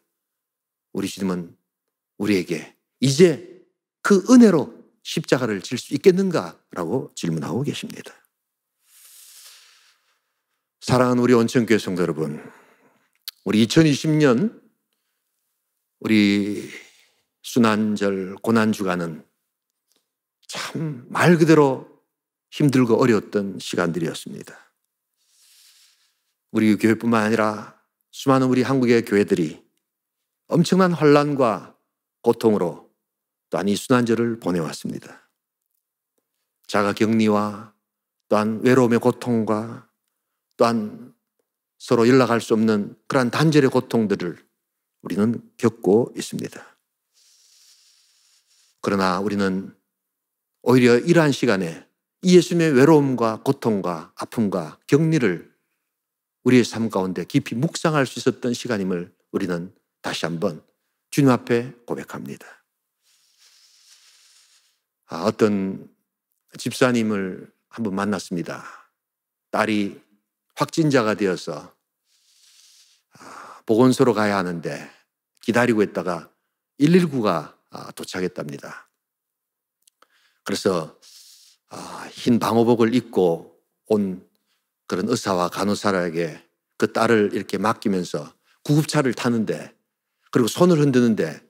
우리 주님은 우리에게 이제 그 은혜로 십자가를 질 수 있겠는가라고 질문하고 계십니다. 사랑하는 우리 온천교회 성도 여러분, 우리 2020년 우리 순환절 고난주간은 참 말 그대로 힘들고 어려웠던 시간들이었습니다. 우리 교회뿐만 아니라 수많은 우리 한국의 교회들이 엄청난 환난과 고통으로 또한 이 순환절을 보내왔습니다. 자가격리와 또한 외로움의 고통과 또한 서로 연락할 수 없는 그러한 단절의 고통들을 우리는 겪고 있습니다. 그러나 우리는 오히려 이러한 시간에 이 예수님의 외로움과 고통과 아픔과 격리를 우리의 삶 가운데 깊이 묵상할 수 있었던 시간임을 우리는 다시 한번 주님 앞에 고백합니다. 어떤 집사님을 한번 만났습니다. 딸이 확진자가 되어서 보건소로 가야 하는데 기다리고 있다가 119가 도착했답니다. 그래서 흰 방호복을 입고 온 그런 의사와 간호사에게 그 딸을 이렇게 맡기면서 구급차를 타는데, 그리고 손을 흔드는데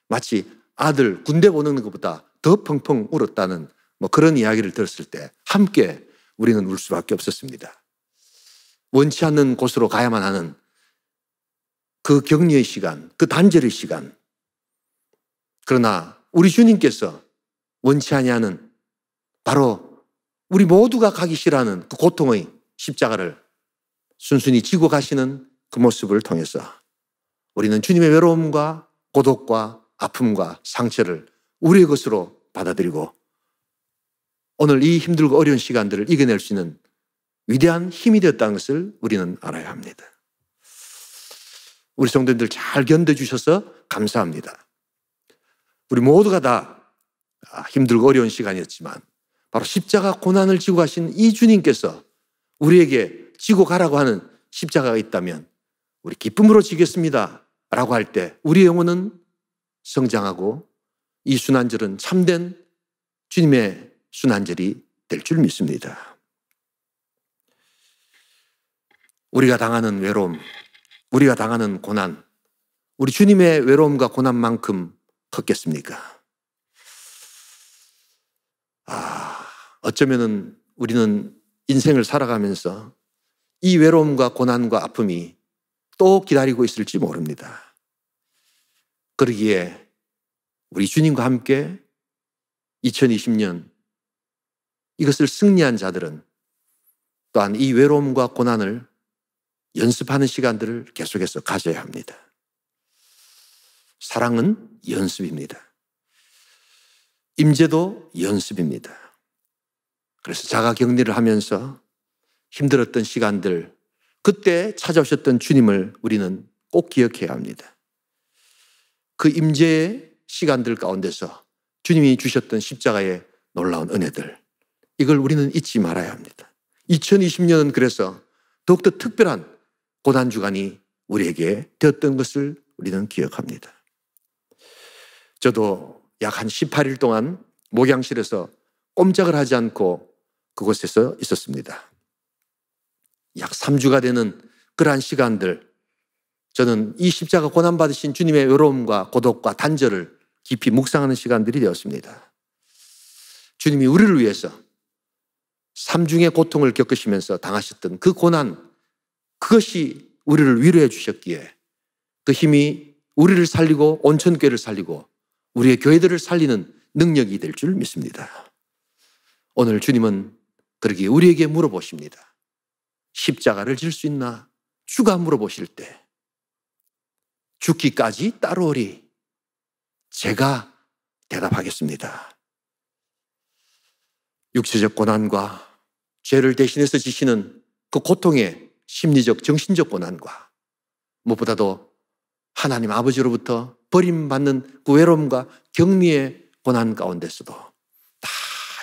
마치 아들 군대 보내는 것보다 더 펑펑 울었다는 그런 이야기를 들었을 때 함께 우리는 울 수밖에 없었습니다. 원치 않는 곳으로 가야만 하는 그 격리의 시간, 그 단절의 시간. 그러나 우리 주님께서 원치 아니하는 바로 우리 모두가 가기 싫어하는 그 고통의 십자가를 순순히 지고 가시는 그 모습을 통해서 우리는 주님의 외로움과 고독과 아픔과 상처를 우리의 것으로 받아들이고 오늘 이 힘들고 어려운 시간들을 이겨낼 수 있는 위대한 힘이 되었다는 것을 우리는 알아야 합니다. 우리 성도님들 잘 견뎌주셔서 감사합니다. 우리 모두가 다 힘들고 어려운 시간이었지만 바로 십자가 고난을 지고 가신 이 주님께서 우리에게 지고 가라고 하는 십자가가 있다면 우리 기쁨으로 지겠습니다 라고 할 때 우리의 영혼은 성장하고 이 순환절은 참된 주님의 순환절이 될 줄 믿습니다. 우리가 당하는 외로움, 우리가 당하는 고난, 우리 주님의 외로움과 고난만큼 컸겠습니까? 어쩌면은 우리는 인생을 살아가면서 이 외로움과 고난과 아픔이 또 기다리고 있을지 모릅니다. 그러기에 우리 주님과 함께 2020년 이것을 승리한 자들은 또한 이 외로움과 고난을 연습하는 시간들을 계속해서 가져야 합니다. 사랑은 연습입니다. 임재도 연습입니다. 그래서 자가 격리를 하면서 힘들었던 시간들, 그때 찾아오셨던 주님을 우리는 꼭 기억해야 합니다. 그 임재의 시간들 가운데서 주님이 주셨던 십자가의 놀라운 은혜들, 이걸 우리는 잊지 말아야 합니다. 2020년은 그래서 더욱더 특별한 고난주간이 우리에게 되었던 것을 우리는 기억합니다. 저도 약 한 18일 동안 목양실에서 꼼짝을 하지 않고 그곳에서 있었습니다. 약 3주가 되는 그러한 시간들, 저는 이 십자가 고난받으신 주님의 외로움과 고독과 단절을 깊이 묵상하는 시간들이 되었습니다. 주님이 우리를 위해서 삼중의 고통을 겪으시면서 당하셨던 그 고난, 그것이 우리를 위로해 주셨기에 그 힘이 우리를 살리고 온천교회를 살리고 우리의 교회들을 살리는 능력이 될 줄 믿습니다. 오늘 주님은 그러기에 우리에게 물어보십니다. 십자가를 질 수 있나? 주가 물어보실 때 죽기까지 따르오리. 제가 대답하겠습니다. 육체적 고난과 죄를 대신해서 지시는 그 고통의 심리적, 정신적 고난과 무엇보다도 하나님 아버지로부터 버림받는 그 외로움과 격리의 고난 가운데서도 다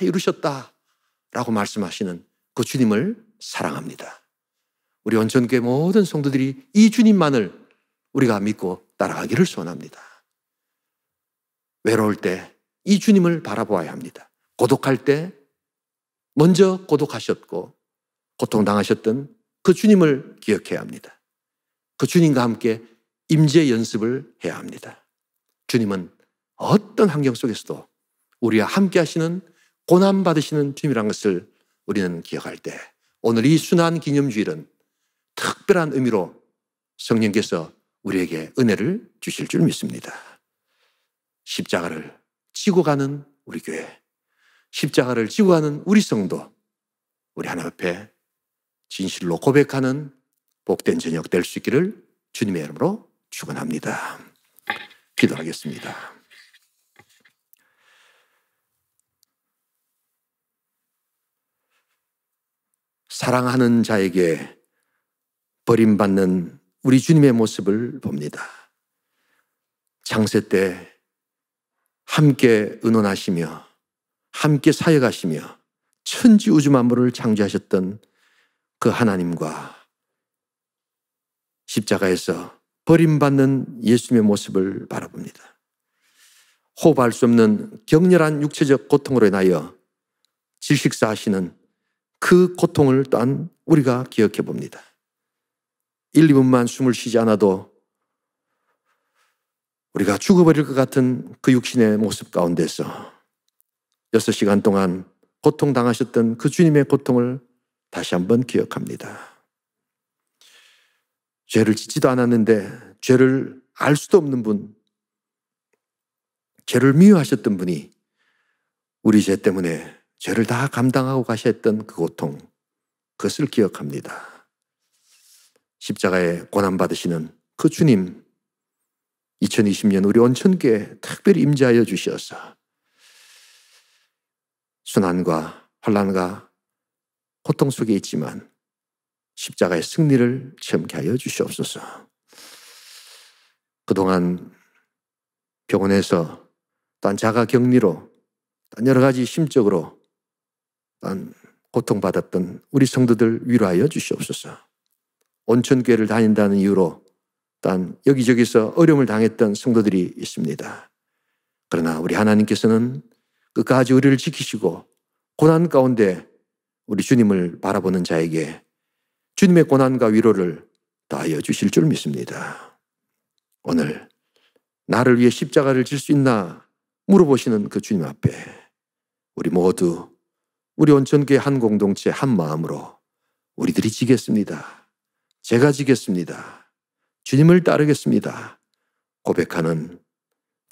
이루셨다라고 말씀하시는 그 주님을 사랑합니다. 우리 온천교회 모든 성도들이 이 주님만을 우리가 믿고 따라가기를 소원합니다. 외로울 때 이 주님을 바라보아야 합니다. 고독할 때 먼저 고독하셨고 고통당하셨던 그 주님을 기억해야 합니다. 그 주님과 함께 임재 연습을 해야 합니다. 주님은 어떤 환경 속에서도 우리와 함께 하시는 고난받으시는 주님이라는 것을 우리는 기억할 때 오늘 이 순환 기념주일은 특별한 의미로 성령께서 우리에게 은혜를 주실 줄 믿습니다. 십자가를 지고 가는 우리 교회, 십자가를 지고 가는 우리 성도, 우리 하나님 앞에 진실로 고백하는 복된 저녁 될 수 있기를 주님의 이름으로 축원합니다. 기도하겠습니다. 사랑하는 자에게 버림받는 우리 주님의 모습을 봅니다. 창세 때 함께 의논하시며 함께 사역하시며 천지 우주 만물을 창조하셨던 그 하나님과 십자가에서 버림받는 예수님의 모습을 바라봅니다. 호흡할 수 없는 격렬한 육체적 고통으로 인하여 질식사하시는 그 고통을 또한 우리가 기억해 봅니다. 1, 2분만 숨을 쉬지 않아도 우리가 죽어버릴 것 같은 그 육신의 모습 가운데서 6시간 동안 고통당하셨던 그 주님의 고통을 다시 한번 기억합니다. 죄를 짓지도 않았는데 죄를 알 수도 없는 분, 죄를 미워하셨던 분이 우리 죄 때문에 죄를 다 감당하고 가셨던 그 고통, 그것을 기억합니다. 십자가에 고난받으시는 그 주님, 2020년 우리 온천교회에 특별히 임재하여 주셔서 순환과 환난과 고통 속에 있지만 십자가의 승리를 체험케 하여 주시옵소서. 그동안 병원에서 또한 자가격리로 또한 여러 가지 심적으로 또한 고통받았던 우리 성도들 위로하여 주시옵소서. 온천교회를 다닌다는 이유로 또한 여기저기서 어려움을 당했던 성도들이 있습니다. 그러나 우리 하나님께서는 끝까지 우리를 지키시고 고난 가운데 우리 주님을 바라보는 자에게 주님의 고난과 위로를 더하여 주실 줄 믿습니다. 오늘 나를 위해 십자가를 질 수 있나 물어보시는 그 주님 앞에 우리 모두 우리 온천교회 한 공동체 한 마음으로 우리들이 지겠습니다. 제가 지겠습니다. 주님을 따르겠습니다. 고백하는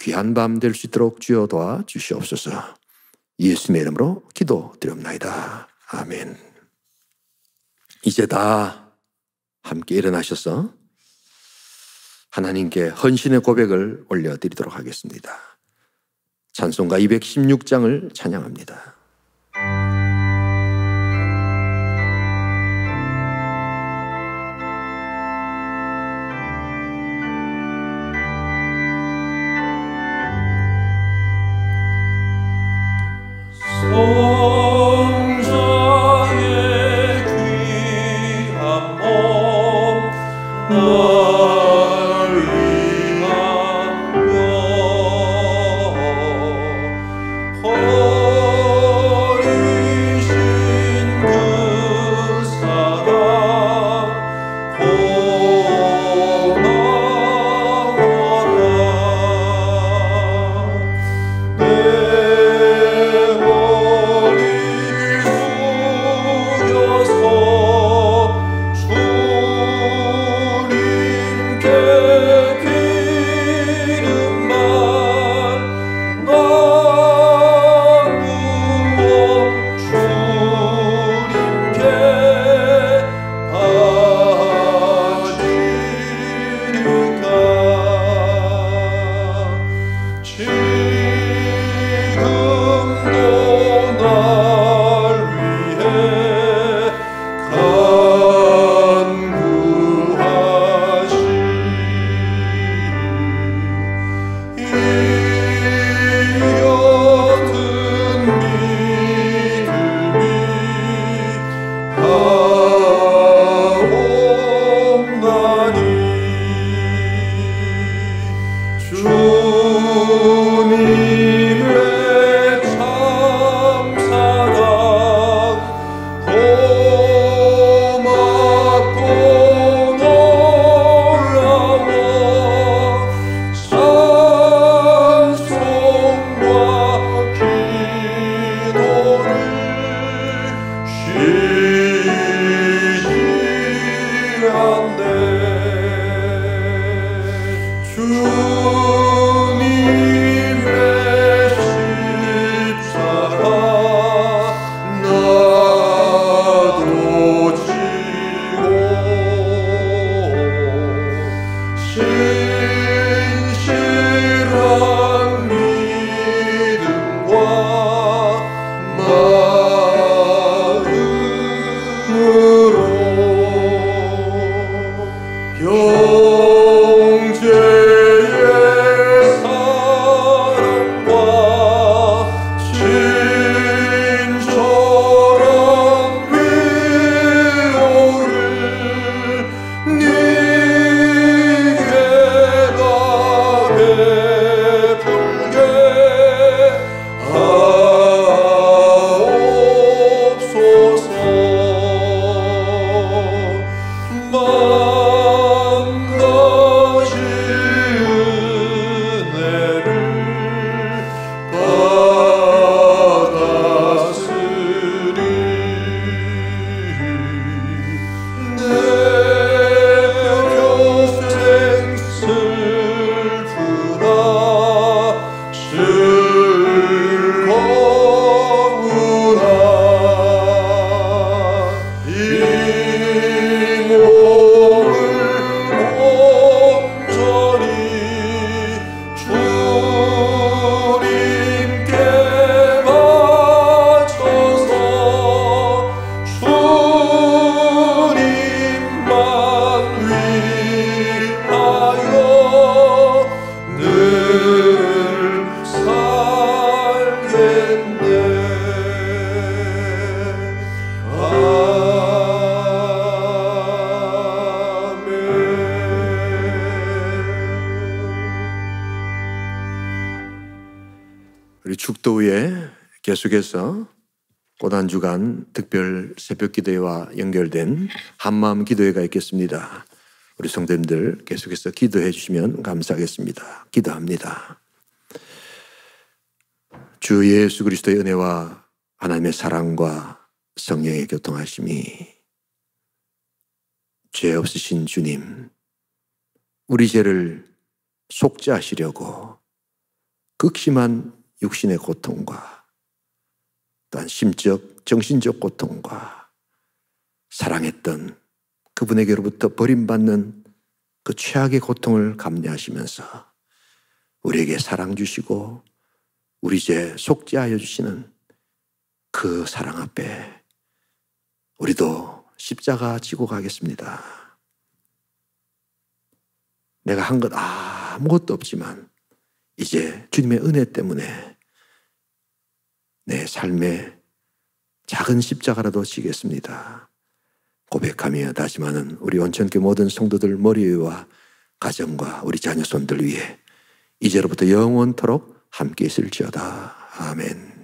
귀한 밤 될 수 있도록 주여 도와 주시옵소서. 예수님의 이름으로 기도드립니다. 아멘. 이제 다 함께 일어나셔서 하나님께 헌신의 고백을 올려드리도록 하겠습니다. 찬송가 216장을 찬양합니다. 내 계속해서 고난주간 특별 새벽기도회와 연결된 한마음 기도회가 있겠습니다. 우리 성도님들 계속해서 기도해 주시면 감사하겠습니다. 기도합니다. 주 예수 그리스도의 은혜와 하나님의 사랑과 성령의 교통하심이 죄 없으신 주님, 우리 죄를 속죄하시려고 극심한 육신의 고통과 또한 심적, 정신적 고통과 사랑했던 그분에게로부터 버림받는 그 최악의 고통을 감내하시면서 우리에게 사랑 주시고 우리 죄 속죄하여 주시는 그 사랑 앞에 우리도 십자가 지고 가겠습니다. 내가 한 것 아무것도 없지만 이제 주님의 은혜 때문에 내 삶에 작은 십자가라도 지겠습니다. 고백하며 다짐하는 우리 온천교회 모든 성도들 머리 위와 가정과 우리 자녀 손들 위에 이제로부터 영원토록 함께 있을지어다. 아멘.